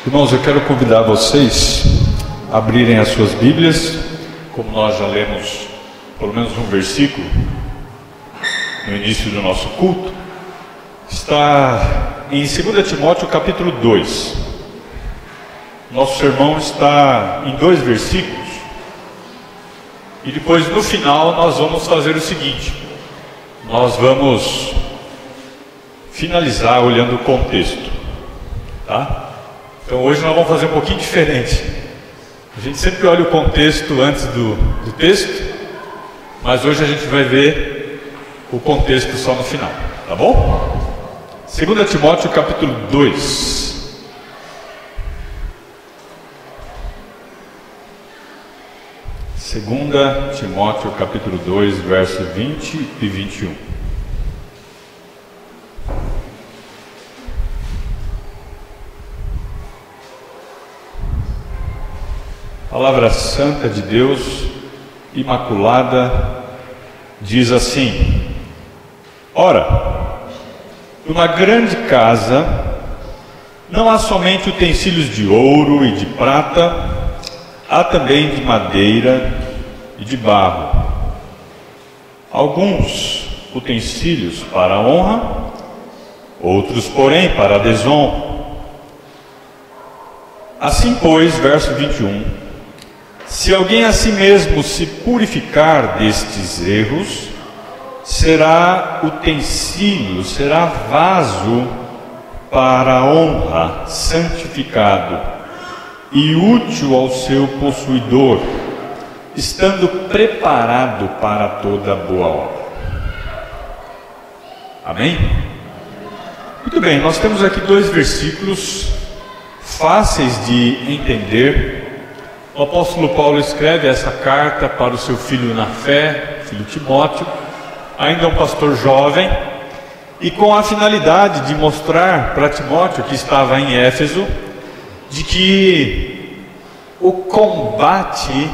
Irmãos, eu quero convidar vocês a abrirem as suas Bíblias, como nós já lemos pelo menos um versículo no início do nosso culto. Está em 2 Timóteo capítulo 2. Nosso sermão está em 2 versículos. E depois no final nós vamos fazer o seguinte: nós vamos finalizar olhando o contexto, tá? Então hoje nós vamos fazer um pouquinho diferente. A gente sempre olha o contexto antes do texto, mas hoje a gente vai ver o contexto só no final, tá bom? 2 Timóteo capítulo 2. Segunda Timóteo capítulo 2, verso 20 e 21. Palavra santa de Deus, imaculada, diz assim: Ora, numa grande casa não há somente utensílios de ouro e de prata, há também de madeira e de barro. Alguns utensílios para a honra, outros, porém, para a desonra. Assim, pois, verso 21, se alguém a si mesmo se purificar destes erros, será utensílio, será vaso para a honra, santificado e útil ao seu possuidor, estando preparado para toda boa obra. Amém? Muito bem, nós temos aqui 2 versículos fáceis de entender. O apóstolo Paulo escreve essa carta para o seu filho na fé, filho Timóteo, ainda um pastor jovem, e com a finalidade de mostrar para Timóteo, que estava em Éfeso, de que o combate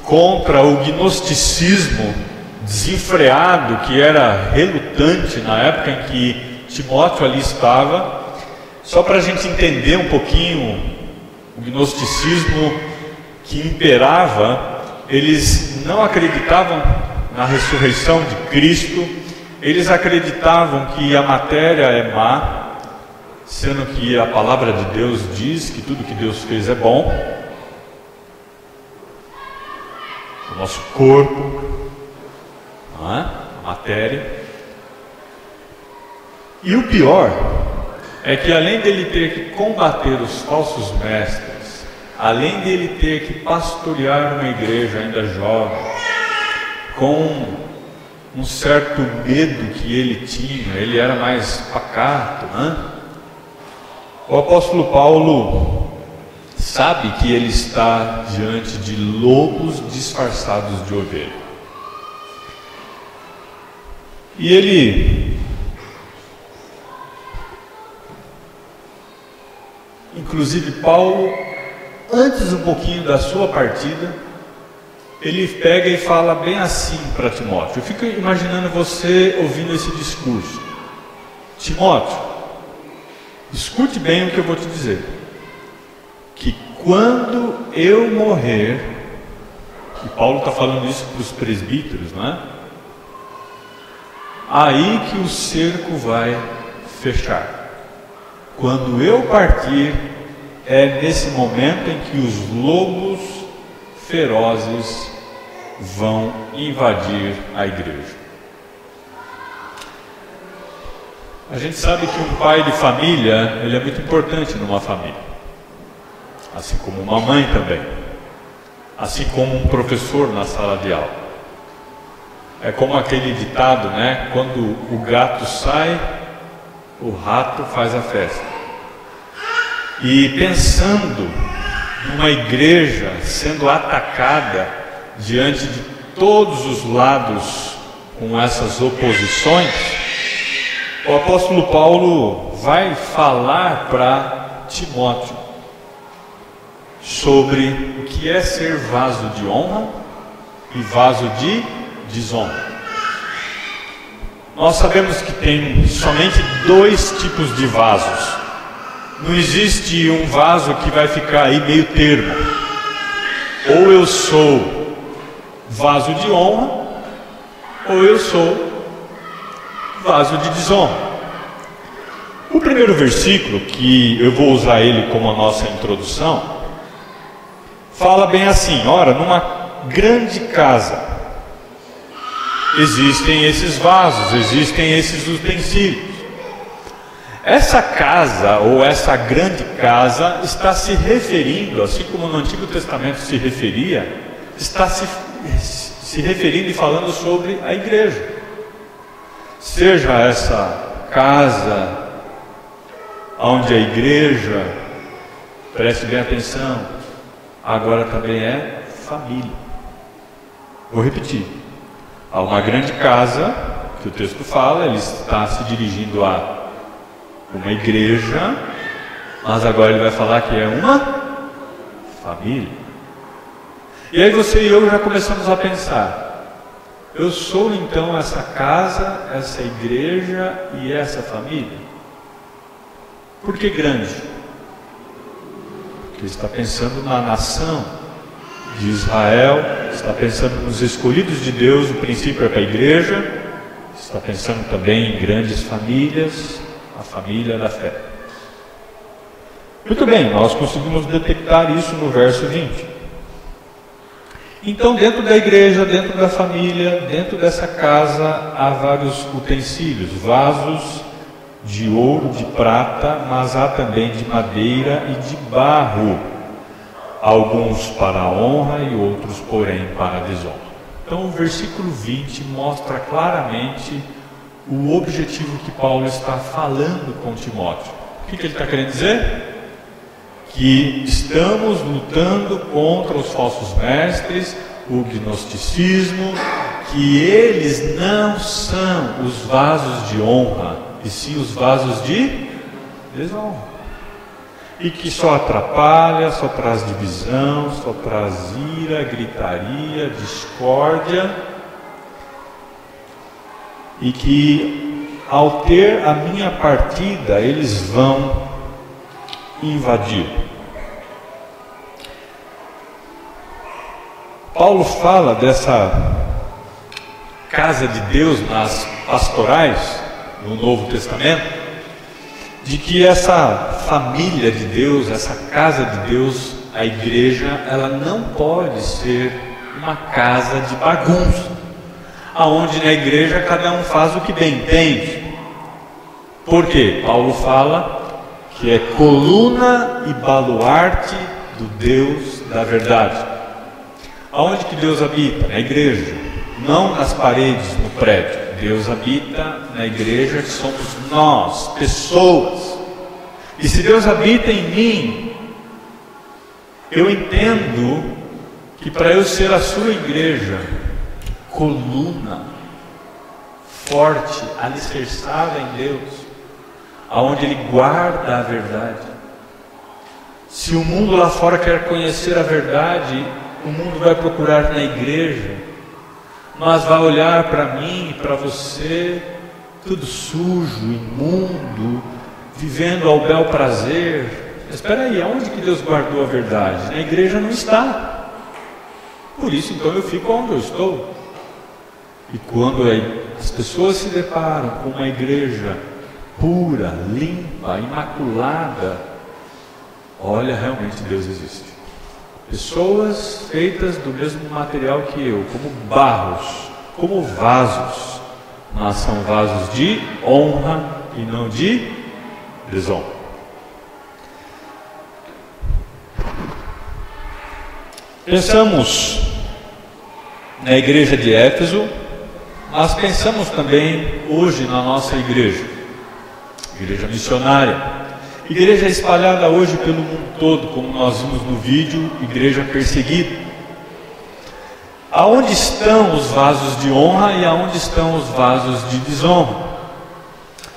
contra o gnosticismo desenfreado, que era relutante na época em que Timóteo ali estava, só para a gente entender um pouquinho o gnosticismo que imperava. Eles não acreditavam na ressurreição de Cristo, eles acreditavam que a matéria é má, sendo que a palavra de Deus diz que tudo que Deus fez é bom. O nosso corpo, a matéria. E o pior é que, além dele ter que combater os falsos mestres, além dele ter que pastorear uma igreja ainda jovem, com um certo medo que ele tinha, ele era mais pacato, o apóstolo Paulo sabe que ele está diante de lobos disfarçados de ovelha. E ele, inclusive Paulo, antes um pouquinho da sua partida, ele pega e fala bem assim para Timóteo. Eu fico imaginando você ouvindo esse discurso. Timóteo, escute bem o que eu vou te dizer. Que quando eu morrer, e Paulo está falando isso para os presbíteros, não é? Aí que o cerco vai fechar. Quando eu partir, é nesse momento em que os lobos ferozes vão invadir a igreja. A gente sabe que um pai de família, ele é muito importante numa família, assim como uma mãe também, assim como um professor na sala de aula. É como aquele ditado, né? Quando o gato sai, o rato faz a festa. E pensando numa igreja sendo atacada diante de todos os lados com essas oposições, o apóstolo Paulo vai falar para Timóteo sobre o que é ser vaso de honra e vaso de desonra. Nós sabemos que tem somente 2 tipos de vasos: Não existe um vaso que vai ficar aí meio termo. Ou eu sou vaso de honra, ou eu sou vaso de desonra. O primeiro versículo, que eu vou usar ele como a nossa introdução, fala bem assim: ora, numa grande casa existem esses vasos, existem esses utensílios. Essa casa, ou essa grande casa, está se referindo, assim como no Antigo Testamento se referia, está se referindo e falando sobre a igreja. Seja essa casa onde a igreja, preste bem atenção, agora também é família. Vou repetir. Há uma grande casa, que o texto fala, ele está se dirigindo a uma igreja, mas agora ele vai falar que é uma família. E aí você e eu já começamos a pensar: eu sou então essa casa, essa igreja e essa família? Por que grande? Porque está pensando na nação de Israel, está pensando nos escolhidos de Deus, o princípio é para a igreja, está pensando também em grandes famílias, a família da fé. Muito bem, nós conseguimos detectar isso no verso 20. Então, dentro da igreja, dentro da família, dentro dessa casa, há vários utensílios, vasos de ouro, de prata, mas há também de madeira e de barro, alguns para a honra e outros, porém, para a desonra. Então, o versículo 20 mostra claramente o objetivo que Paulo está falando com Timóteo. O que ele está querendo dizer? Que estamos lutando contra os falsos mestres, o gnosticismo, que eles não são os vasos de honra, e sim os vasos de desonra. E que só atrapalha, só traz divisão, só traz ira, gritaria, discórdia. E que ao ter a minha partida, eles vão invadir. Paulo fala dessa casa de Deus nas pastorais, no Novo Testamento, de que essa família de Deus, essa casa de Deus, a igreja, ela não pode ser uma casa de bagunça, aonde na igreja cada um faz o que bem entende. Por quê? Paulo fala que é coluna e baluarte do Deus da verdade. Aonde que Deus habita? Na igreja, não nas paredes, no prédio. Deus habita na igreja, que somos nós, pessoas. E se Deus habita em mim, eu entendo que para eu ser a sua igreja, coluna, forte, alicerçada em Deus, aonde Ele guarda a verdade. Se o mundo lá fora quer conhecer a verdade, o mundo vai procurar na igreja, mas vai olhar para mim e para você, tudo sujo, imundo, vivendo ao bel prazer. Mas espera aí, aonde que Deus guardou a verdade? Na igreja não está. Por isso então eu fico onde eu estou. E quando as pessoas se deparam com uma igreja pura, limpa, imaculada, olha, realmente Deus existe. Pessoas feitas do mesmo material que eu, como barros, como vasos, mas são vasos de honra e não de desonra. Pensamos na igreja de Éfeso, mas pensamos também hoje na nossa igreja missionária. Igreja espalhada hoje pelo mundo todo, como nós vimos no vídeo, igreja perseguida. Aonde estão os vasos de honra e aonde estão os vasos de desonra?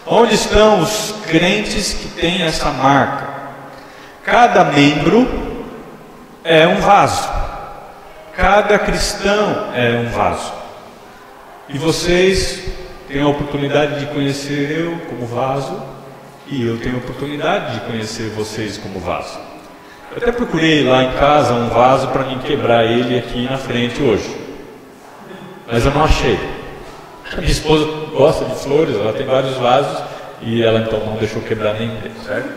Onde estão os crentes que têm essa marca? Cada membro é um vaso. Cada cristão é um vaso. E vocês têm a oportunidade de conhecer eu como vaso, E eu tenho a oportunidade de conhecer vocês como vaso. Eu até procurei lá em casa um vaso para mim quebrar ele aqui na frente hoje. Mas eu não achei. A minha esposa gosta de flores, ela tem vários vasos e ela então não deixou quebrar nenhum deles, certo?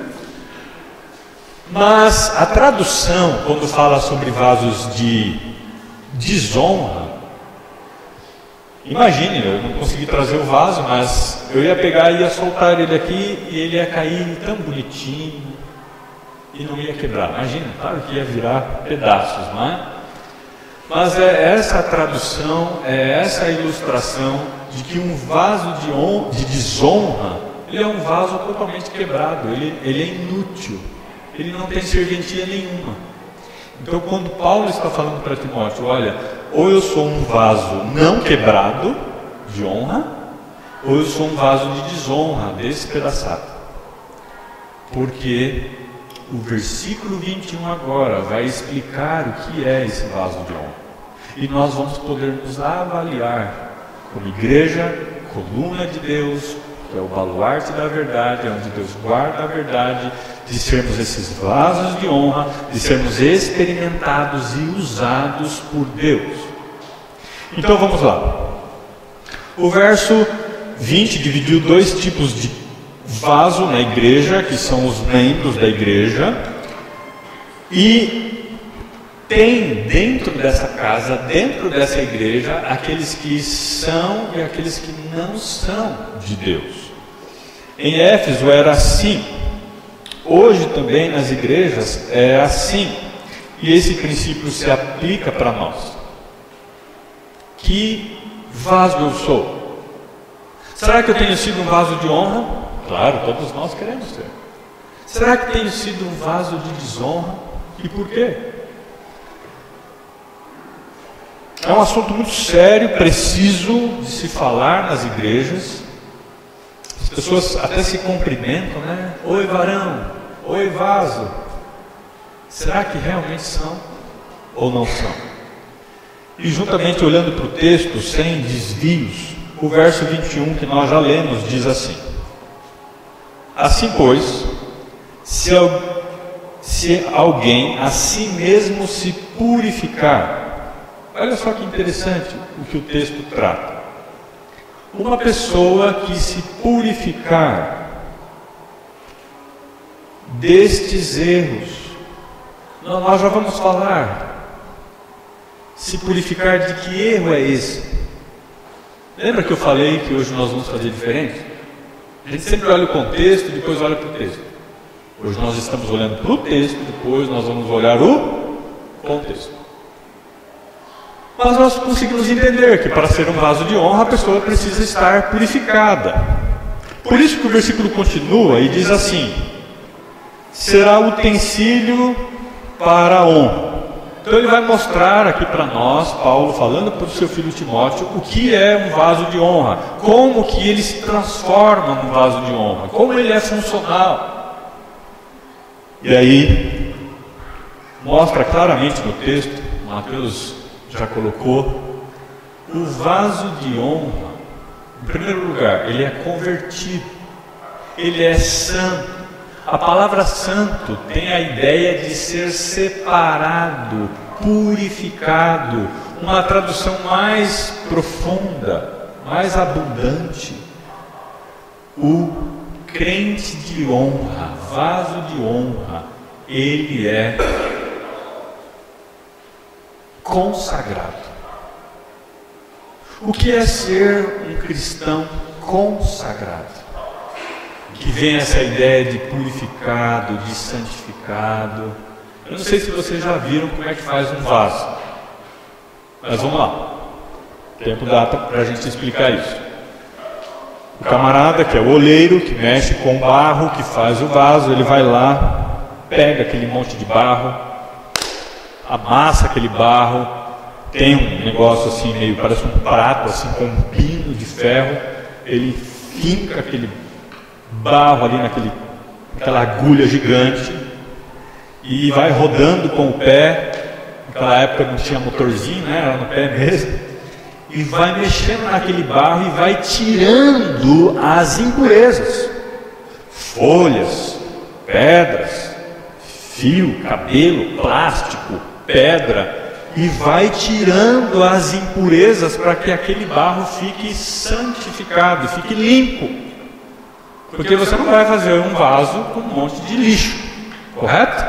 Mas a tradução, quando fala sobre vasos de desonra, imagine, eu não consegui trazer o vaso, mas eu ia pegar e ia soltar ele aqui e ele ia cair tão bonitinho e não ia quebrar. Imagina, claro que ia virar pedaços, não é? Mas é essa a tradução, é essa a ilustração de que um vaso de desonra, ele é um vaso totalmente quebrado, ele é inútil, ele não tem serventia nenhuma. Então quando Paulo está falando para Timóteo, olha, ou eu sou um vaso não quebrado, de honra, ou eu sou um vaso de desonra, despedaçado. Porque o versículo 21 agora vai explicar o que é esse vaso de honra. E nós vamos poder nos avaliar como igreja, coluna de Deus, que é o baluarte da verdade, é onde Deus guarda a verdade, de sermos esses vasos de honra, de sermos experimentados e usados por Deus. Então vamos lá. O verso 20 dividiu dois tipos de vaso na igreja, que são os membros da igreja, e tem dentro dessa casa, dentro dessa igreja, aqueles que são e aqueles que não são de Deus. Em Éfeso era assim. Hoje também nas igrejas é assim. E esse princípio se aplica para nós. Que vaso eu sou? Será que eu tenho sido um vaso de honra? Claro, todos nós queremos ser. Será que tenho sido um vaso de desonra? E por quê? É um assunto muito sério, preciso de se falar nas igrejas. As pessoas até se cumprimentam, né? Oi, varão. Oi, vaso. Será que realmente são ou não são? E juntamente olhando para o texto, sem desvios, o verso 21 que nós já lemos diz assim: assim pois, se alguém a si mesmo se purificar. Olha só que interessante o que o texto trata. Uma pessoa que se purificar destes erros, nós já vamos falar. Se purificar de que erro é esse? Lembra que eu falei que hoje nós vamos fazer diferente? A gente sempre olha o contexto e depois olha para o texto. Hoje nós estamos olhando para o texto, depois nós vamos olhar o contexto. Mas nós conseguimos entender que para ser um vaso de honra a pessoa precisa estar purificada. Por isso que o versículo continua e diz assim: será utensílio para a honra. Então ele vai mostrar aqui para nós, Paulo falando para o seu filho Timóteo, o que é um vaso de honra, como que ele se transforma num vaso de honra, como ele é funcional. E aí mostra claramente no texto, Mateus já colocou, o vaso de honra, em primeiro lugar, ele é convertido, ele é santo. A palavra santo tem a ideia de ser separado, purificado, uma tradução mais profunda, mais abundante. O crente de honra, vaso de honra, ele é consagrado. O que é ser um cristão consagrado? Que vem essa ideia de purificado, de santificado. Eu não sei se vocês já viram como é que faz um vaso, mas vamos lá. O tempo dá para a gente explicar isso. O camarada, que é o oleiro, que mexe com o barro, que faz o vaso, ele vai lá, pega aquele monte de barro, amassa aquele barro, tem um negócio assim meio, parece um prato assim com um pino de ferro, ele finca aquele barro ali naquela agulha gigante e vai rodando com o pé. Naquela época não tinha motorzinho, né? Era no pé mesmo, e vai mexendo naquele barro e vai tirando as impurezas, folhas, pedras, fio, cabelo, plástico, pedra, e vai tirando as impurezas para que aquele barro fique santificado, fique limpo. Porque você não vai fazer um vaso com um monte de lixo, correto?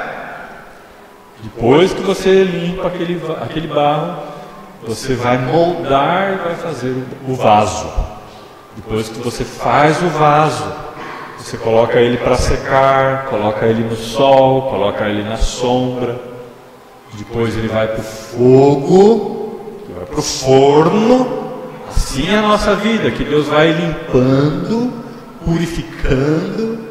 Depois que você limpa aquele barro, você vai moldar e vai fazer o vaso. Depois que você faz o vaso, você coloca ele para secar, coloca ele no sol, coloca ele na sombra. Depois ele vai para o fogo, vai para o forno. Assim é a nossa vida, que Deus vai limpando, purificando.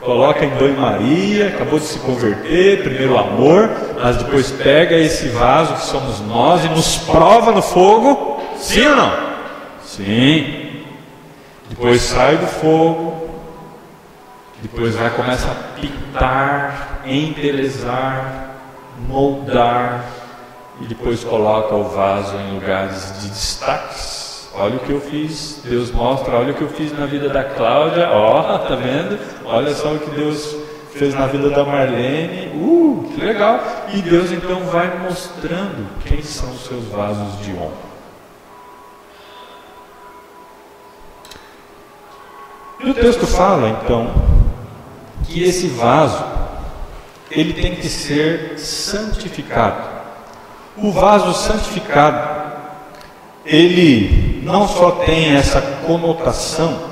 Coloca em banho-maria, acabou de se converter, primeiro amor, mas depois pega esse vaso que somos nós e nos prova no fogo. Sim ou não? Sim. Depois sai do fogo, depois vai começar a pintar, embelezar, moldar, e depois coloca o vaso em lugares de destaques. Olha o que eu fiz, Deus mostra, olha o que eu fiz na vida da Cláudia, ó, tá vendo? Olha só o que Deus fez na vida da Marlene, que legal. E Deus então vai mostrando quem são os seus vasos de honra. E o texto fala então que esse vaso ele tem que ser santificado. O vaso santificado, ele não só tem essa conotação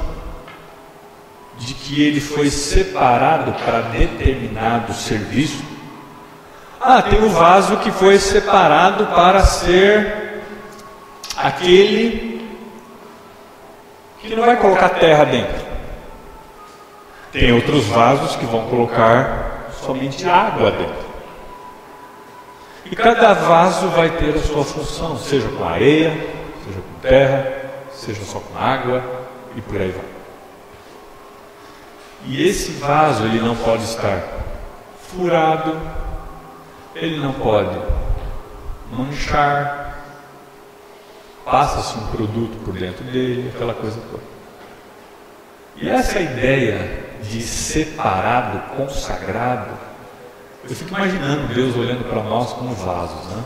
de que ele foi separado para determinado serviço. Tem o vaso que foi separado para ser aquele que não vai colocar terra dentro. Tem outros vasos que vão colocar somente água dentro. E cada vaso vai ter a sua função, seja com areia, seja com terra, seja só com água, e por aí vai. E esse vaso, ele não pode estar furado, ele não pode manchar, passa-se um produto por dentro dele, aquela coisa toda. E essa ideia de separado, consagrado, eu fico imaginando Deus olhando para nós como vasos, né?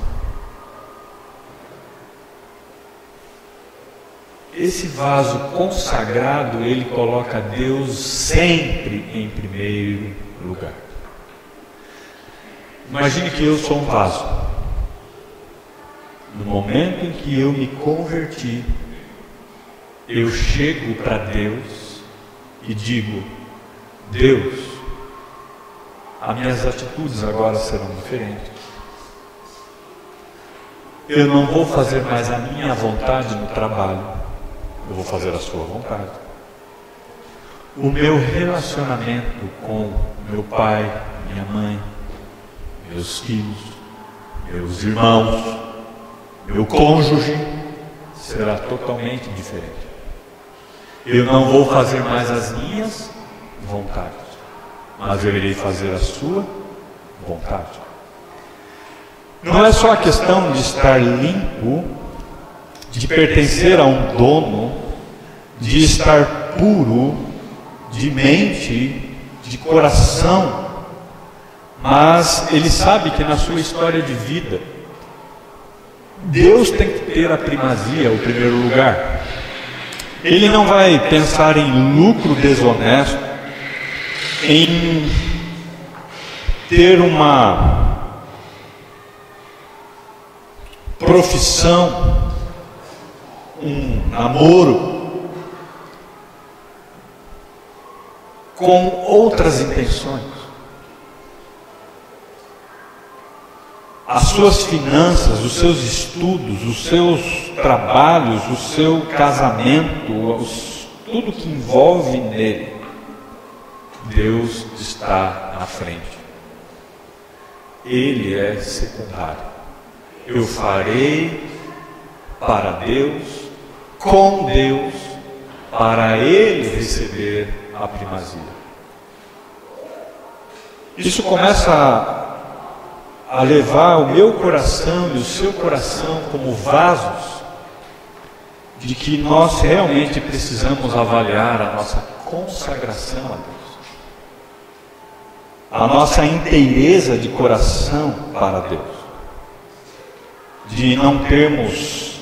Esse vaso consagrado, ele coloca Deus sempre em primeiro lugar. Imagine que eu sou um vaso. No momento em que eu me converti, eu chego para Deus e digo: Deus, as minhas atitudes agora serão diferentes. Eu não vou fazer mais a minha vontade no trabalho, eu vou fazer a sua vontade. O meu relacionamento com meu pai, minha mãe, meus filhos, meus irmãos, meu cônjuge será totalmente diferente. Eu não vou fazer mais as minhas vontades, mas eu irei fazer a sua vontade. Não é só a questão de estar limpo, de pertencer a um dono, de estar puro, de mente, de coração, mas ele sabe que na sua história de vida, Deus tem que ter a primazia, o primeiro lugar. Ele não vai pensar em lucro desonesto, em ter uma profissão, um namoro com outras intenções. As suas finanças, os seus estudos, os seus trabalhos, o seu casamento, tudo que envolve nele, Deus está na frente. Ele é secundário. Eu farei para Deus, com Deus, para Ele receber a primazia. Isso começa a levar o meu coração e o seu coração como vasos de que nós realmente precisamos avaliar a nossa consagração a Deus. a nossa inteireza de coração para Deus, de não termos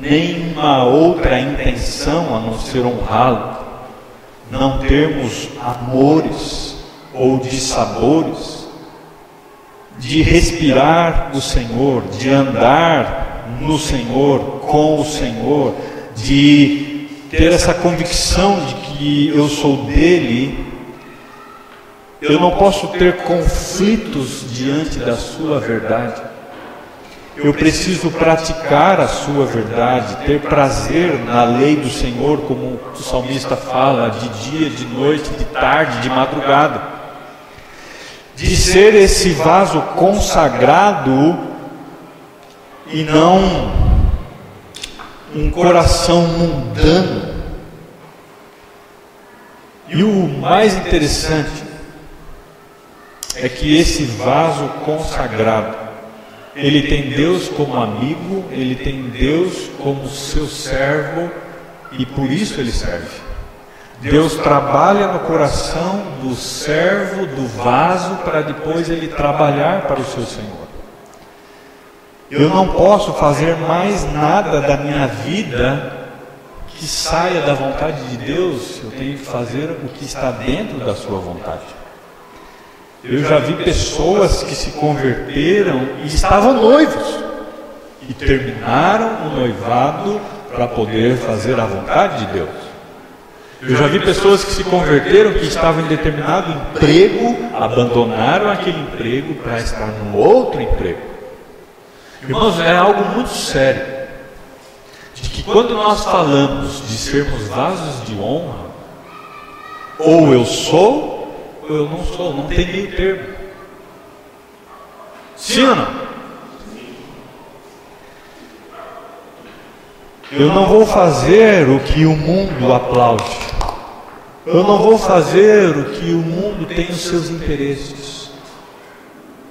nenhuma outra intenção a não ser honrá-lo, não termos amores ou dissabores, de respirar o Senhor, de andar no Senhor, com o Senhor, de ter essa convicção de que eu sou dele. Eu não posso ter conflitos diante da sua verdade. Eu preciso praticar a sua verdade, ter prazer na lei do Senhor, como o salmista fala, de dia, de noite, de tarde, de madrugada. De ser esse vaso consagrado e não um coração mundano. E o mais interessante é que esse vaso consagrado, ele tem Deus como amigo, ele tem Deus como seu servo, e por isso ele serve. Deus trabalha no coração do servo, do vaso, para depois ele trabalhar para o seu Senhor. Eu não posso fazer mais nada da minha vida que saia da vontade de Deus. Eu tenho que fazer o que está dentro da sua vontade. Eu já vi pessoas que se converteram e estavam noivos e terminaram o noivado para poder fazer a vontade de Deus. Eu já vi pessoas que se converteram, que estavam em determinado emprego, abandonaram aquele emprego para estar no outro emprego. Irmãos, é algo muito sério, de que quando nós falamos de sermos vasos de honra, ou eu sou, ou eu não sou, não tem meio termo. Sim ou não? Eu não vou fazer o que o mundo aplaude. Eu não vou fazer o que o mundo tem os seus interesses.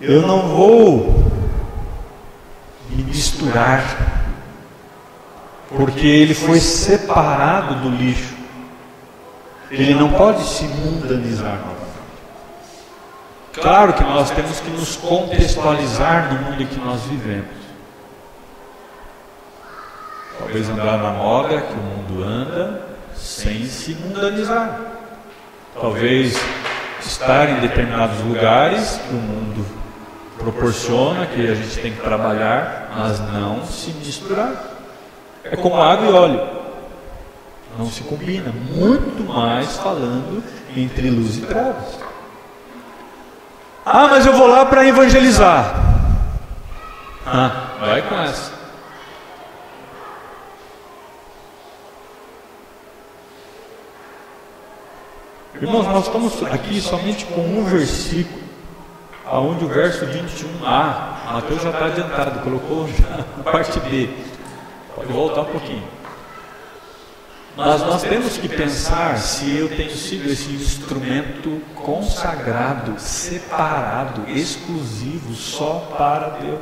Eu não vou me misturar, porque ele foi separado do lixo. Ele não pode se mundanizar. Claro que nós temos que nos contextualizar no mundo em que nós vivemos. Talvez andar na moda que o mundo anda, sem se mundanizar. Talvez estar em determinados lugares que o mundo proporciona, que a gente tem que trabalhar, mas não se misturar. É como água e óleo. Não se combina, muito mais falando entre luz e trevas. Ah, mas eu vou lá para evangelizar. Vai com essa. Irmãos, nós estamos aqui somente com um versículo, aonde o verso 21a, Mateus já está adiantado, colocou já a parte B. Pode voltar um pouquinho. Mas nós temos que pensar se eu tenho sido esse instrumento consagrado, separado, exclusivo, só para Deus.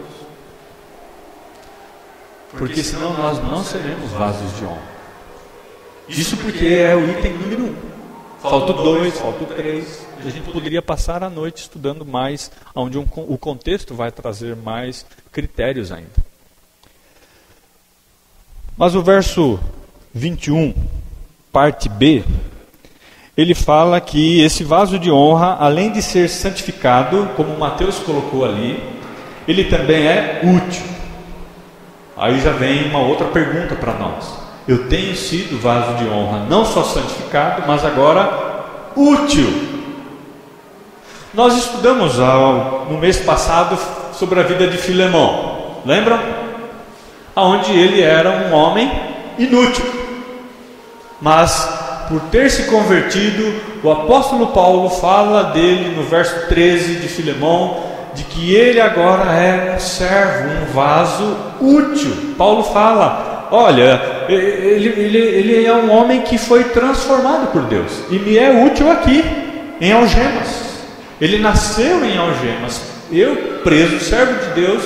Porque senão nós não seremos vasos de honra. Isso porque é o item número 1. Falta o 2, falta o 3. A gente poderia passar a noite estudando mais, onde o contexto vai trazer mais critérios ainda. Mas o verso 21, parte B, ele fala que esse vaso de honra, além de ser santificado, como Mateus colocou ali, ele também é útil. Aí já vem uma outra pergunta para nós. Eu tenho sido vaso de honra, não só santificado, mas agora útil. Nós estudamos no mês passado sobre a vida de Filemão, lembram? Onde ele era um homem inútil, mas por ter se convertido, o apóstolo Paulo fala dele no verso 13 de Filemão, de que ele agora é um servo, um vaso útil. Paulo fala, olha, ele é um homem que foi transformado por Deus, e me é útil aqui, em algemas. Ele nasceu em algemas, eu preso, servo de Deus,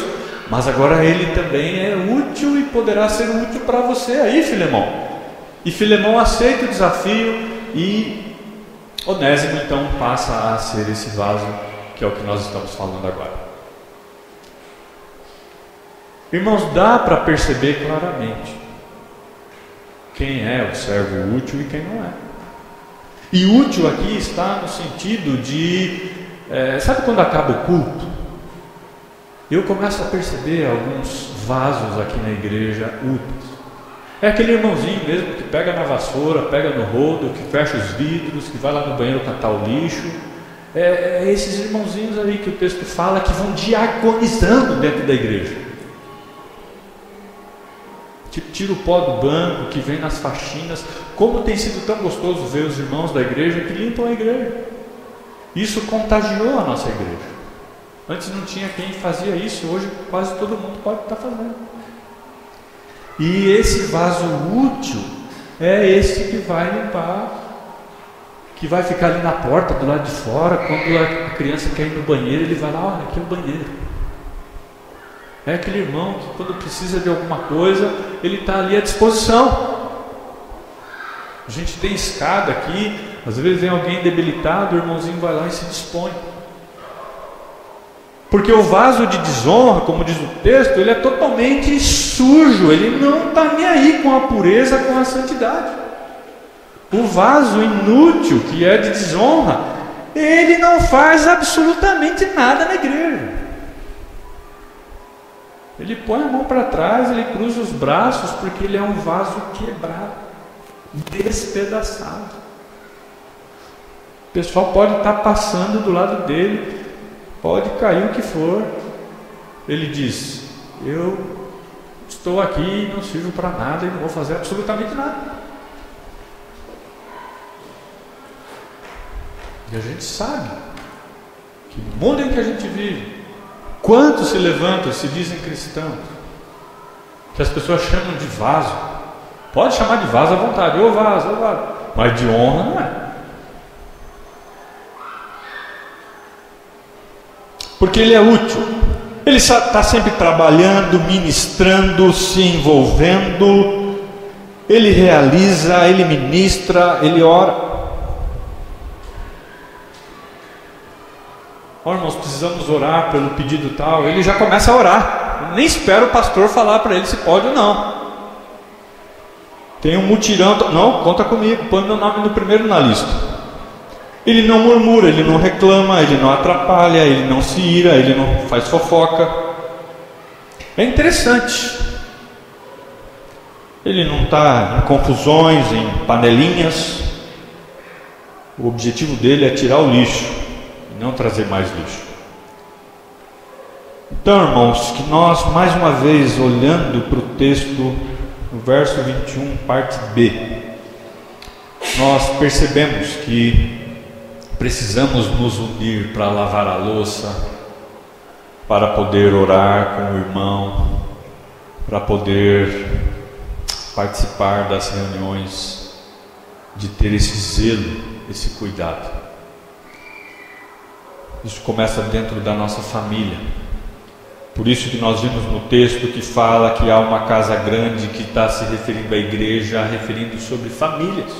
mas agora ele também é útil e poderá ser útil para você aí, Filemão. E Filemão aceita o desafio e Onésimo então passa a ser esse vaso que é o que nós estamos falando agora. Irmãos, dá para perceber claramente quem é o servo útil e quem não é. E útil aqui está no sentido de, sabe quando acaba o culto? Eu começo a perceber alguns vasos aqui na igreja úteis. É aquele irmãozinho mesmo que pega na vassoura, pega no rodo, que fecha os vidros, que vai lá no banheiro catar o lixo. Esses irmãozinhos aí que o texto fala que vão diaconizando dentro da igreja. Tipo, tira o pó do banco, que vem nas faxinas. Como tem sido tão gostoso ver os irmãos da igreja que limpam a igreja. Isso contagiou a nossa igreja. Antes não tinha quem fazia isso, hoje quase todo mundo pode estar fazendo. E esse vaso útil é esse que vai limpar, que vai ficar ali na porta, do lado de fora. Quando a criança quer ir no banheiro, ele vai lá, olha, aqui é o banheiro. É aquele irmão que quando precisa de alguma coisa, ele está ali à disposição. A gente tem escada aqui, às vezes vem alguém debilitado, o irmãozinho vai lá e se dispõe. Porque o vaso de desonra, como diz o texto, ele é totalmente sujo, ele não está nem aí com a pureza, com a santidade. O vaso inútil, que é de desonra, ele não faz absolutamente nada na igreja. Ele põe a mão para trás, ele cruza os braços, porque ele é um vaso quebrado, despedaçado. O pessoal pode estar passando do lado dele, pode cair o que for. Ele diz: eu estou aqui, não sirvo para nada e não vou fazer absolutamente nada. E a gente sabe que no mundo em que a gente vive, quantos se levantam, se dizem cristãos, que as pessoas chamam de vaso. Pode chamar de vaso à vontade, ô vaso, mas de honra não é. Porque ele é útil, ele está sempre trabalhando, ministrando, se envolvendo, ele realiza, ele ministra, ele ora. Ó, irmãos, precisamos orar pelo pedido tal, ele já começa a orar, nem espera o pastor falar para ele se pode ou não. Tem um mutirão, não, conta comigo, põe meu nome no primeiro na lista. Ele não murmura, ele não reclama, ele não atrapalha, ele não se ira, ele não faz fofoca. É interessante. Ele não está em confusões, em panelinhas. O objetivo dele é tirar o lixo e não trazer mais lixo. Então, irmãos, que nós, mais uma vez, olhando para o texto, no verso 21, parte B, nós percebemos que precisamos nos unir para lavar a louça, para poder orar com o irmão, para poder participar das reuniões, de ter esse zelo, esse cuidado. Isso começa dentro da nossa família. Por isso que nós vimos no texto que fala que há uma casa grande, que está se referindo à igreja, referindo sobre famílias.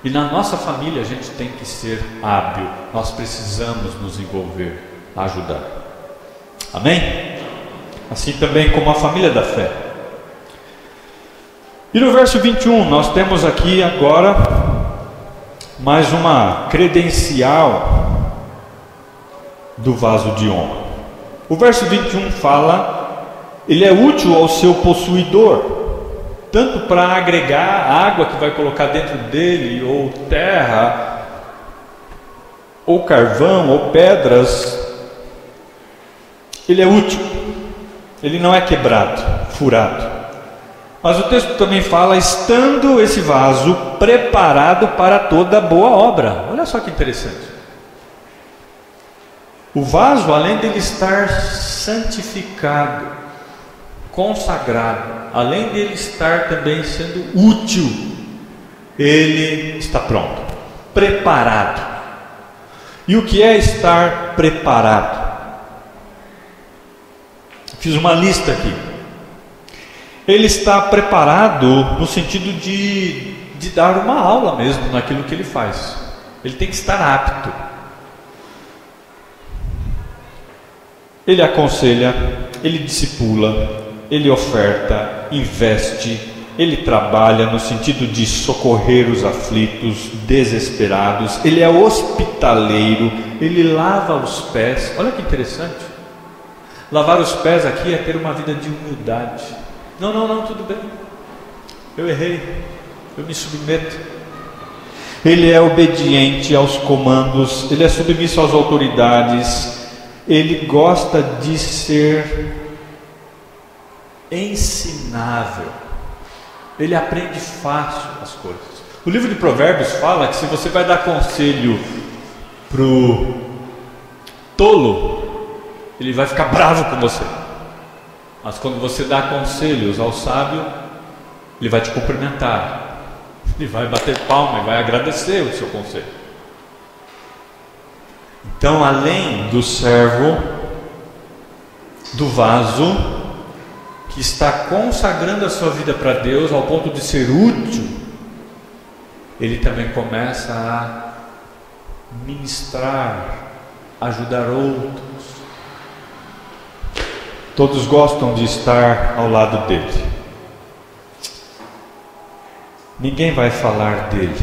E na nossa família a gente tem que ser hábil, nós precisamos nos envolver, ajudar. Amém? Assim também como a família da fé. E no verso 21 nós temos aqui agora mais uma credencial do vaso de honra. O verso 21 fala: ele é útil ao seu possuidor, tanto para agregar água que vai colocar dentro dele, ou terra, ou carvão, ou pedras. Ele é útil, ele não é quebrado, furado. Mas o texto também fala: estando esse vaso preparado para toda boa obra. Olha só que interessante. O vaso, além dele estar santificado, consagrado, além dele estar também sendo útil, ele está pronto, preparado. E o que é estar preparado? Fiz uma lista aqui. Ele está preparado no sentido de dar uma aula mesmo naquilo que ele faz. Ele tem que estar apto. Ele aconselha, ele discipula, ele oferta, investe, ele trabalha no sentido de socorrer os aflitos, desesperados, ele é hospitaleiro, ele lava os pés. Olha que interessante. Lavar os pés aqui é ter uma vida de humildade. Não, tudo bem. Eu errei, eu me submeto. Ele é obediente aos comandos, ele é submisso às autoridades, ele gosta de ser ensinável, ele aprende fácil as coisas. O livro de Provérbios fala que se você vai dar conselho para o tolo, ele vai ficar bravo com você. Mas quando você dá conselhos ao sábio, ele vai te cumprimentar, ele vai bater palma e vai agradecer o seu conselho. Então, além do servo, do vaso, que está consagrando a sua vida para Deus ao ponto de ser útil, ele também começa a ministrar, ajudar outros. Todos gostam de estar ao lado dele. Ninguém vai falar dele.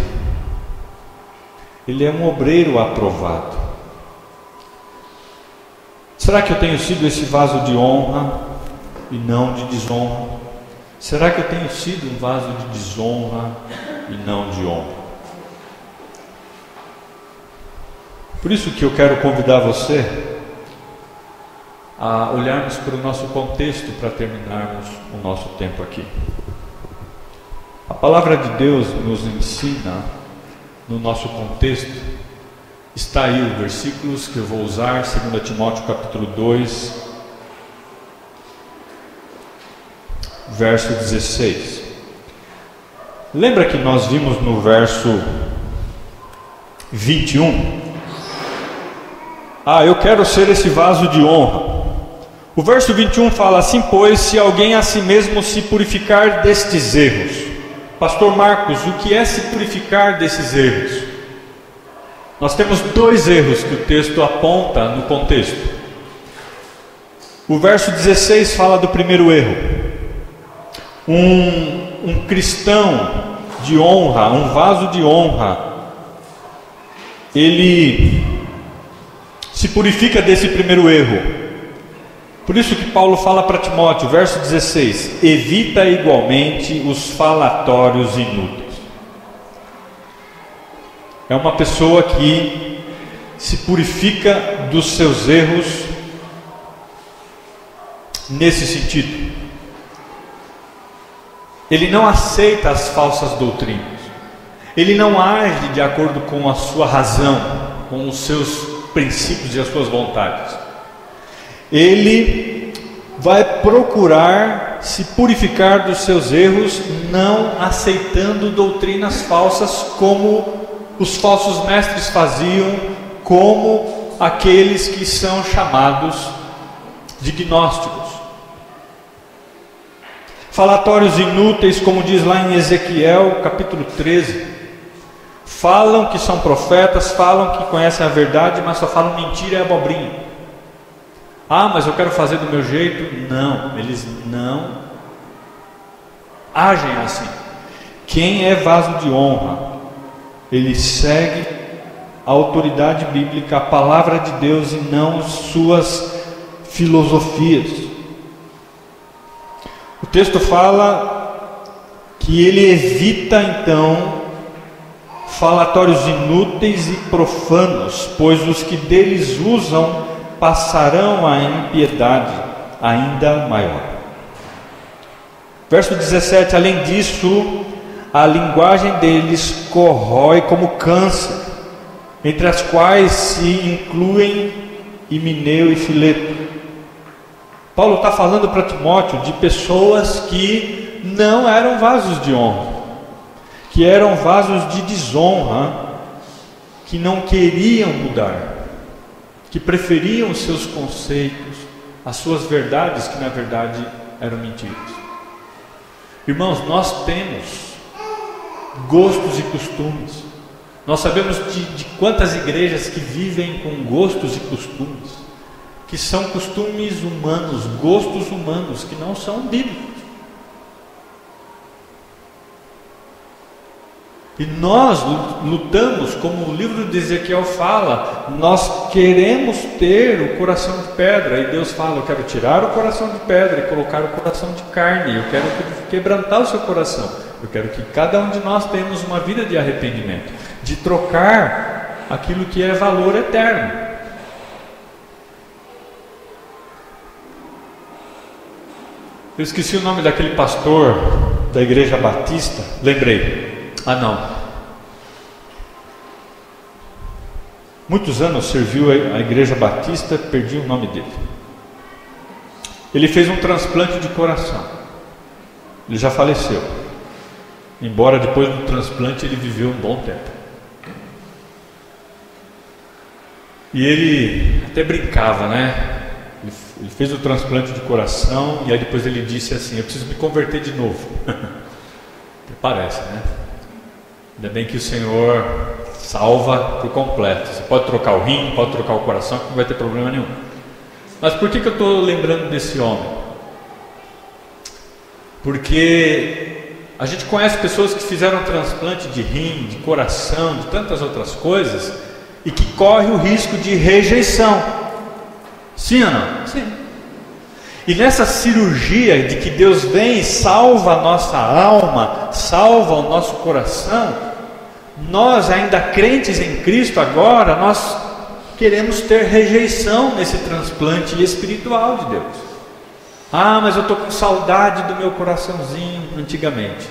Ele é um obreiro aprovado. Será que eu tenho sido esse vaso de honra e não de desonra? Será que eu tenho sido um vaso de desonra e não de honra? Por isso que eu quero convidar você a olharmos para o nosso contexto para terminarmos o nosso tempo aqui. A palavra de Deus nos ensina, no nosso contexto, está aí os versículos que eu vou usar, 2 Timóteo capítulo 2, verso 16. Lembra que nós vimos no verso 21? Eu quero ser esse vaso de honra. O verso 21 fala assim: pois se alguém a si mesmo se purificar destes erros. Pastor Marcos, o que é se purificar desses erros? Nós temos dois erros que o texto aponta no contexto. O verso 16 fala do primeiro erro. Um cristão de honra, um vaso de honra, ele se purifica desse primeiro erro. Por isso que Paulo fala para Timóteo, verso 16: evita igualmente os falatórios inúteis. É uma pessoa que se purifica dos seus erros nesse sentido. Ele não aceita as falsas doutrinas. Ele não age de acordo com a sua razão, com os seus princípios e as suas vontades. Ele vai procurar se purificar dos seus erros, não aceitando doutrinas falsas como os falsos mestres faziam, como aqueles que são chamados de gnósticos. Falatórios inúteis, como diz lá em Ezequiel capítulo 13, falam que são profetas, falam que conhecem a verdade, mas só falam mentira e abobrinha. Mas eu quero fazer do meu jeito. Não, eles não agem assim. Quem é vaso de honra, ele segue a autoridade bíblica, a palavra de Deus, e não suas filosofias. O texto fala que ele evita então falatórios inúteis e profanos, pois os que deles usam passarão a impiedade ainda maior. Verso 17: além disso, a linguagem deles corrói como câncer, entre as quais se incluem Himeneu e Fileto. Paulo está falando para Timóteo de pessoas que não eram vasos de honra, que eram vasos de desonra, que não queriam mudar, que preferiam os seus conceitos, as suas verdades, que na verdade eram mentiras. Irmãos, nós temos gostos e costumes, Nós sabemos de quantas igrejas que vivem com gostos e costumes, que são costumes humanos, gostos humanos, que não são bíblicos. E nós lutamos, como o livro de Ezequiel fala, nós queremos ter o coração de pedra, e Deus fala: eu quero tirar o coração de pedra e colocar o coração de carne, eu quero quebrantar o seu coração, eu quero que cada um de nós tenhamos uma vida de arrependimento, de trocar aquilo que é valor eterno. Eu esqueci o nome daquele pastor da Igreja Batista, lembrei. Muitos anos serviu a Igreja Batista, perdi o nome dele. Ele fez um transplante de coração. Ele já faleceu, embora depois do transplante ele viveu um bom tempo. E ele até brincava, né? Ele fez o transplante de coração e aí depois ele disse assim: eu preciso me converter de novo. Parece, né? Ainda bem que o Senhor salva por completo. Você pode trocar o rim, pode trocar o coração, que não vai ter problema nenhum. Mas por que eu estou lembrando desse homem? Porque a gente conhece pessoas que fizeram transplante de rim, de coração, de tantas outras coisas, e que correm o risco de rejeição. Sim ou não? Sim. E nessa cirurgia de que Deus vem e salva a nossa alma, salva o nosso coração, nós ainda crentes em Cristo agora, nós queremos ter rejeição nesse transplante espiritual de Deus. Mas eu estou com saudade do meu coraçãozinho antigamente.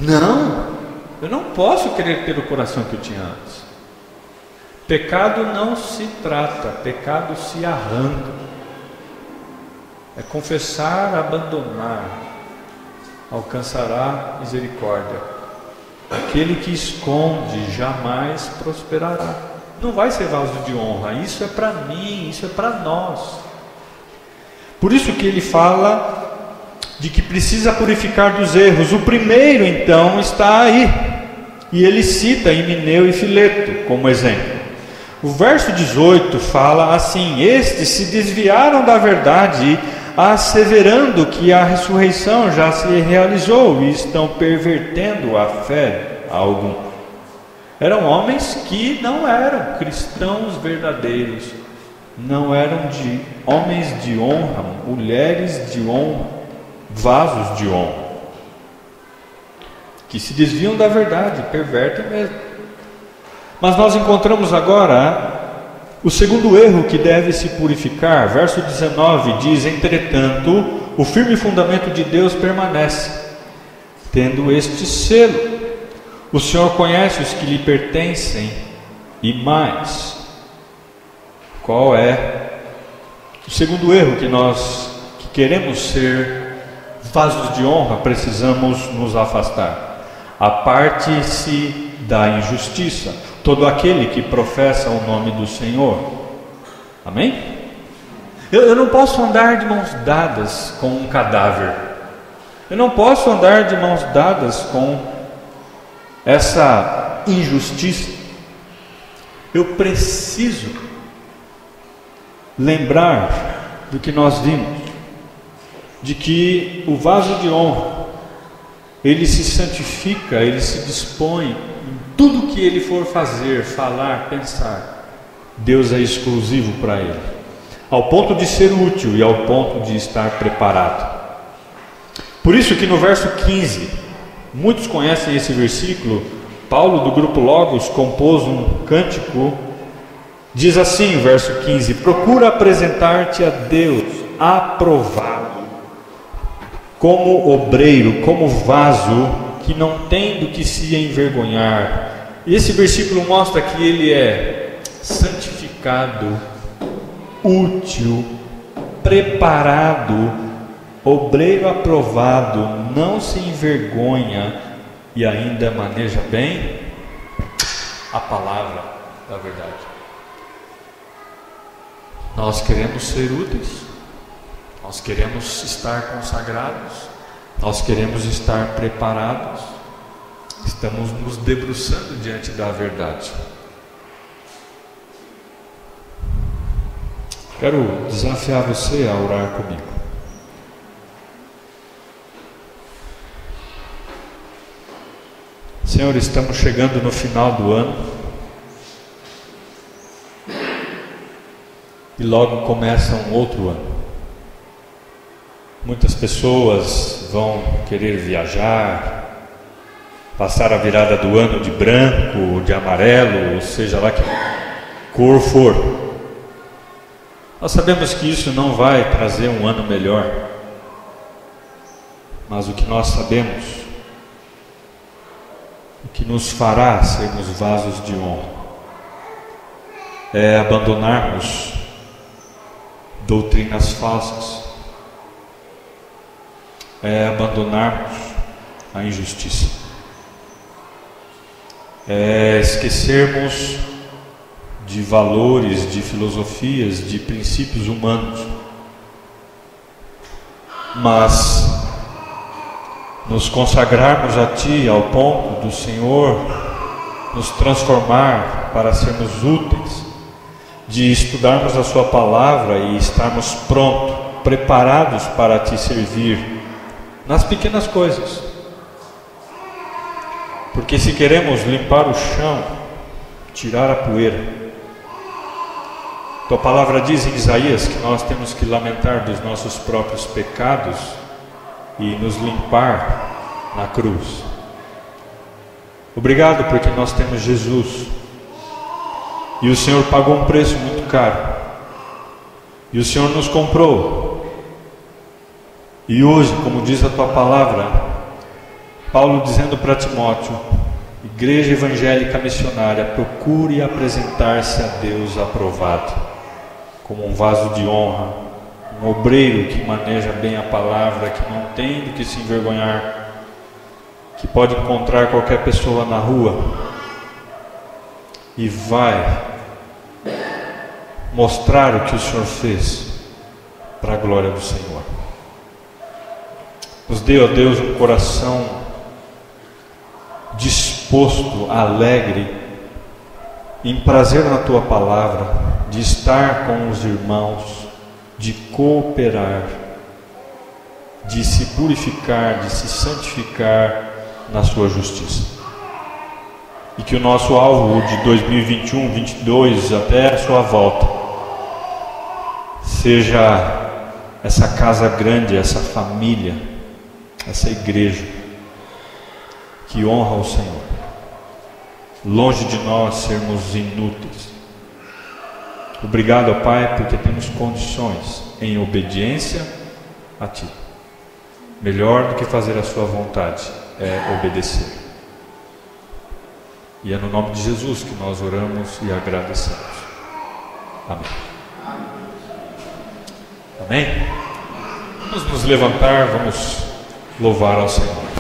Não, eu não posso querer ter o coração que eu tinha antes. Pecado não se trata, pecado se arranca. É confessar, abandonar, alcançará misericórdia. Aquele que esconde jamais prosperará. Não vai ser vaso de honra. Isso é para mim, isso é para nós. Por isso que ele fala de que precisa purificar dos erros. O primeiro então está aí, e ele cita Himeneu e Fileto como exemplo. O verso 18 fala assim: estes se desviaram da verdade, asseverando que a ressurreição já se realizou, e estão pervertendo a fé a algum. Eram homens que não eram cristãos verdadeiros, não eram homens de honra, mulheres de honra, vasos de honra, que se desviam da verdade, pervertem mesmo. Mas nós encontramos agora o segundo erro que deve se purificar. Verso 19 diz: entretanto, o firme fundamento de Deus permanece, tendo este selo: o Senhor conhece os que lhe pertencem, e mais. Qual é o segundo erro que nós, que queremos ser vasos de honra, precisamos nos afastar? Aparte-se da injustiça todo aquele que professa o nome do Senhor. Amém? Eu não posso andar de mãos dadas com um cadáver. Eu não posso andar de mãos dadas com essa injustiça. Eu preciso lembrar do que nós vimos, de que o vaso de honra, ele se santifica, ele se dispõe em tudo que ele for fazer, falar, pensar. Deus é exclusivo para ele, ao ponto de ser útil e ao ponto de estar preparado. Por isso que no verso 15, muitos conhecem esse versículo. Paulo, do grupo Logos, compôs um cântico. Diz assim, verso 15: procura apresentar-te a Deus aprovado, como obreiro, como vaso que não tem do que se envergonhar. E esse versículo mostra que ele é santificado, útil, preparado, obreiro aprovado, não se envergonha e ainda maneja bem a palavra da verdade. Nós queremos ser úteis, nós queremos estar consagrados, nós queremos estar preparados, Estamos nos debruçando diante da verdade. Quero desafiar você a orar comigo. Senhor, estamos chegando no final do ano e logo começa um outro ano. Muitas pessoas vão querer viajar, passar a virada do ano de branco, de amarelo, ou seja lá que cor for. Nós sabemos que isso não vai trazer um ano melhor, mas o que nós sabemos, o que nos fará sermos vasos de honra, é abandonarmos doutrinas falsas, é abandonarmos a injustiça, é esquecermos de valores, de filosofias, de princípios humanos, mas nos consagrarmos a Ti ao ponto do Senhor nos transformar para sermos úteis, de estudarmos a Sua palavra e estarmos prontos, preparados para Te servir nas pequenas coisas. Porque se queremos limpar o chão, tirar a poeira, Tua palavra diz em Isaías que nós temos que lamentar dos nossos próprios pecados e nos limpar na cruz. Obrigado porque nós temos Jesus e o Senhor pagou um preço muito caro e o Senhor nos comprou. E hoje, como diz a Tua palavra, Paulo dizendo para Timóteo, Igreja Evangélica Missionária, procure apresentar-se a Deus aprovado, como um vaso de honra, um obreiro que maneja bem a palavra, que não tem do que se envergonhar, que pode encontrar qualquer pessoa na rua e vai mostrar o que o Senhor fez para a glória do Senhor. Nos dê, ó Deus, um coração disposto, alegre, em prazer na Tua palavra, de estar com os irmãos, de cooperar, de se purificar, de se santificar na Sua justiça. E que o nosso alvo de 2021, 2022, até a Sua volta, seja essa casa grande, essa família, essa igreja que honra o Senhor, longe de nós sermos inúteis. Obrigado, ó Pai, porque temos condições em obediência a Ti. Melhor do que fazer a Sua vontade é obedecer. E é no nome de Jesus que nós oramos e agradecemos. Amém. Amém? Vamos nos levantar, vamos louvar ao Senhor.